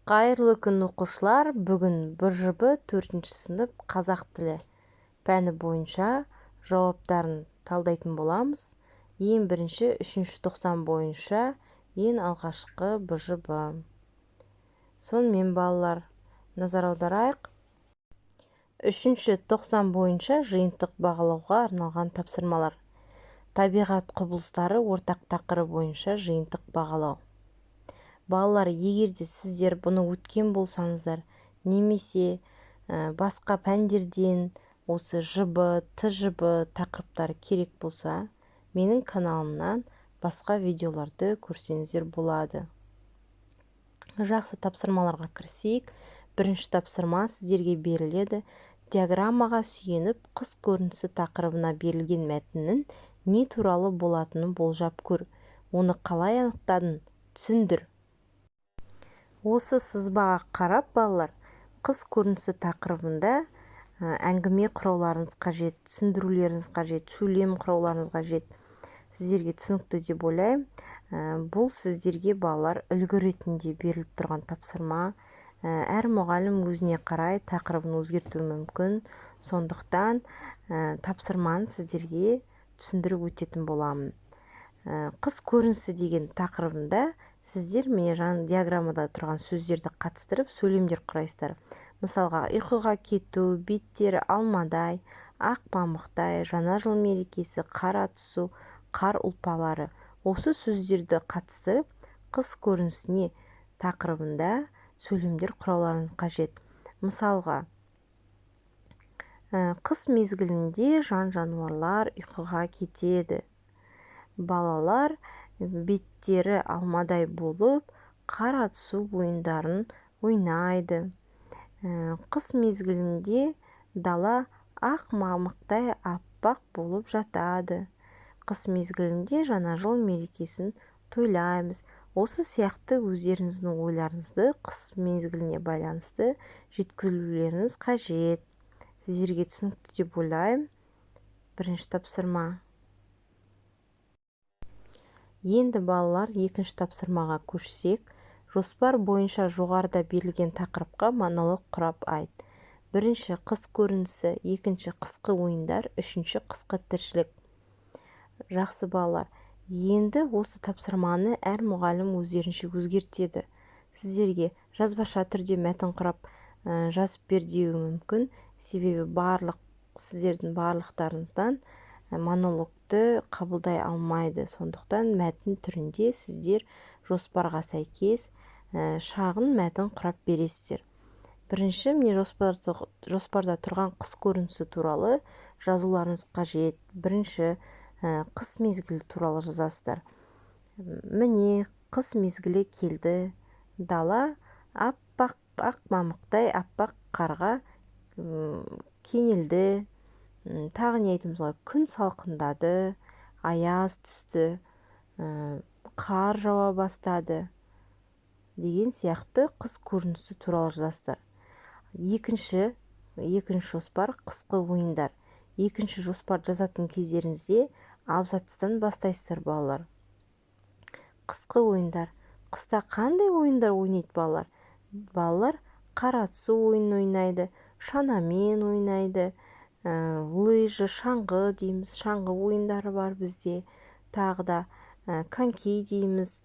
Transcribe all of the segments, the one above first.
Қайырлы күн оқушылар, бүгін БЖБ 4-ші сынып қазақ тілі пәні бойынша жауаптарын талдайтын боламыз. Ең бірінші 3-ші тоқсан бойынша ең алғашқы БЖБ. Сонымен балалар, назар аударайық. 3-ші тоқсан бойынша жиынтық бағалауға арналған тапсырмалар. Табиғат құбылыстары ортақ тақырыбы бойынша жиынтық бағалау. Балалар, егерде сіздер бұны өткен болсаңыздар, немесе басқа пәндерден осы ЖБ, ТЖБ тақырыптары керек болса, менің каналымнан басқа видеоларды көрсеңіздер болады. Жақсы, тапсырмаларға кірісейік. Бірінші тапсырма сіздерге беріледі. Диаграммаға сүйеніп, қыс көрінісі тақырыбына берілген мәтіннің не туралы болатынын болжап көр. Оны қалай анықтадың? Түсіндір. Осы сызбаға қарап, балалар, қыс көрінісі тақырыбында әңгіме құрауларыңыз қажет, түсіндірулеріңіз қажет, сөйлем құрауларыңыз қажет. Сіздерге түсінікті деп ойлаймын. Бұл сіздерге балалар үлгі ретінде беріліп тұрған тапсырма. Әр мұғалім өзіне қарай тақырыбын өзгертуі мүмкін. Сондықтан тапсырманы сіздерге түсіндіріп өтетін боламын. Қыс көрінісі деген тақырыбында сіздер міне диаграммада тұрған сөздерді қатыстырып сөйлемдер құрайсыздар. Мысалға, ұйқыға кету, беттері алмадай, ақ мамықтай, жаңа жыл мерекесі, қар түсу, қар ұлпалары. Осы сөздерді қатыстырып, қыс көрінісіне тақырыбында сөйлемдер құрауларыңыз қажет. Мысалға, қыс мезгілінде жан-жануарлар ұйқыға кетеді. Балалар беттері алмадай болып, қар түсу ойындарын ойнайды. Қыс мезгілінде дала ақ мамықтай аппақ болып жатады. Қыс мезгілінде жаңа жыл мерекесін тойлаймыз. Осы сияқты өздеріңіздің ойларыңызды қыс мезгіліне байланысты жеткізулеріңіз қажет. Сіздерге түсінікті деп ойлаймын. Бірінші тапсырма. Енді балалар, екінші тапсырмаға көшсек, жоспар бойынша жоғарыда берілген тақырыпқа монолог құрап айт. Бірінші қыс көрінісі, екінші қысқы ойындар, үшінші қысқы тіршілік. Жақсы балалар, енді осы тапсырманы әр мұғалім өздерінше өзгертеді. Сіздерге жазбаша түрде мәтін құрап жазып бер деуі мүмкін, себебі сіздердің барлықтарыңыздан монологты қабылдай алмайды. Сондықтан мәтін түрінде сіздер жоспарға сәйкес шағын мәтін құрап бересіздер. Бірінші, міне жоспарда тұрған қыс көрінісі туралы жазуларыңыз қажет. Бірінші, қыс мезгілі туралы жазасыздар. Міне, қыс мезгілі келді. Дала ақ мамықтай аппақ қарға кенелді. Тағы не айтымызға, күн салқындады, аяз түсті, қар жауа бастады деген сияқты қыс көрінісі туралы жазасыздар. Екінші жоспар қысқы ойындар. Екінші жоспар жазатын кездеріңізде абзацтан бастайсыздар балалар. Қысқы ойындар. Қыста қандай ойындар ойнайды балалар? Балалар қар түсу ойынын ойнайды, шанамен ойнайды, лыжы, шаңғы дейміз, шаңғы ойындары бар бізде. Тағы да коньки дейміз.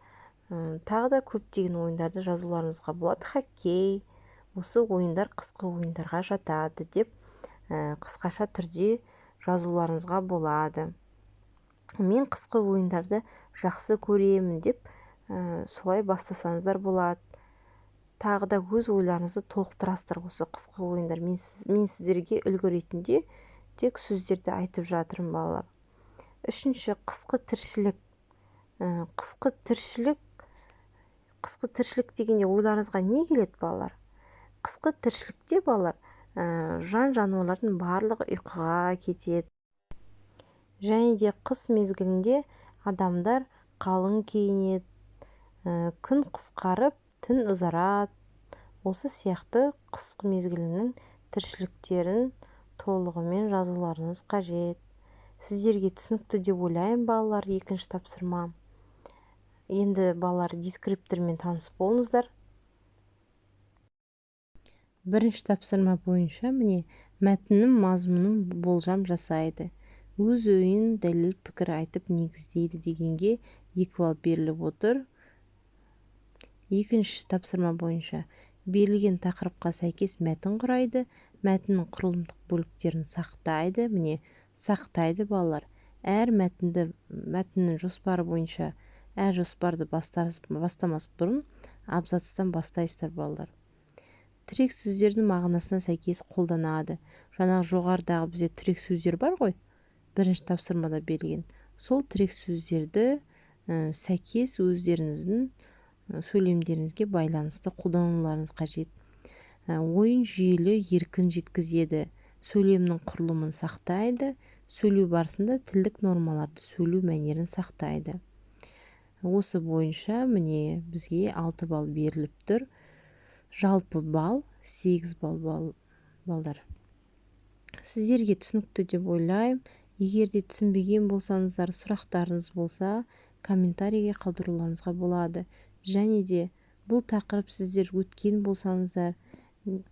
Тағы да көптеген ойындарды жазуларыңызға болады. Хоккей. Осы ойындар қысқы ойындарға жатады деп қысқаша түрде жазуларыңызға болады. Мен қысқы ойындарды жақсы көремін деп солай бастасаңыздар болады. Тағы да өз ойларыңызды толықтырасыздар осы қысқы ойындар. Мен сіздерге үлгі ретінде тек сөздерді айтып жатырмын балалар. Үшінші, қысқы тіршілік. Қысқы тіршілік дегенде ойларыңызға не келеді балалар? Қысқы тіршілікте балалар жан-жануарлардың барлығы ұйқыға кетеді. Және де қыс мезгілінде адамдар қалың киінеді, күн қысқарып, түн ұзарады. Осы сияқты қысқы мезгілінің тіршіліктерін толығымен жазуларыңыз қажет. Сіздерге түсінікті деп ойлаймын балалар, екінші тапсырма. Енді балалар дескриптормен таныс болыңыздар. Бірінші тапсырма бойынша міне мәтіннің мазмұнын болжам жасайды. Өз ойын дәлел пікір айтып негіздейді дегенге 2 балл беріліп отыр. Екінші тапсырма бойынша берілген тақырыпқа сәйкес мәтін құрайды, мәтіннің құрылымдық бөліктерін сақтайды. Міне сақтайды балалар. Әр мәтіннің жоспары бойынша жоспарды бастамас бұрын абзацтан бастайсыздар балалар. Тірек сөздердің мағынасына сәйкес қолданады. Жаңағы жоғарыдағы бізде тірек сөздер бар ғой, бірінші тапсырмада берілген. Сол тірек сөздерді сәйкес өздеріңіздің сөйлемдеріңізге байланысты қолдануларыңыз қажет. Ойын жүйелі еркін жеткізеді, сөйлемнің құрылымын сақтайды, сөйлеу барысында тілдік нормаларды сөйлеу мәнерін сақтайды. Осы бойынша міне бізге 6 балл беріліп тұр. Жалпы балл 8 балдар. Сіздерге түсінікті деп ойлаймын. Егер де түсінбеген болсаңыздар, сұрақтарыңыз болса, комментарийге қалдыруларыңызға болады. Және де бұл тақырып сіздер өткен болсаңыздар,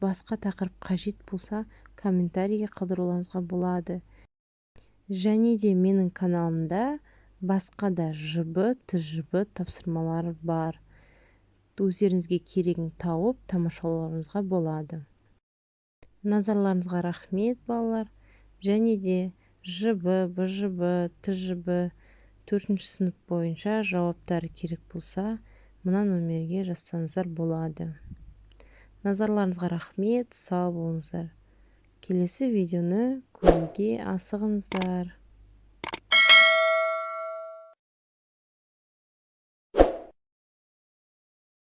басқа тақырып қажет болса, комментарийге қалдыруларыңызға болады. Және де менің каналымда басқа да ЖБ, ТЖБ тапсырмалары бар. Өздеріңізге керегін тауып тамашалауыңызға болады. Назарларыңызға рахмет балалар. Және де ЖБ, БЖБ, ТЖБ 4-ші сынып бойынша жауаптары керек болса, мына номерге жазсаңыздар болады. Назарларыңызға рахмет, сау болыңыздар. Келесі видеоны көруге асығыңыздар.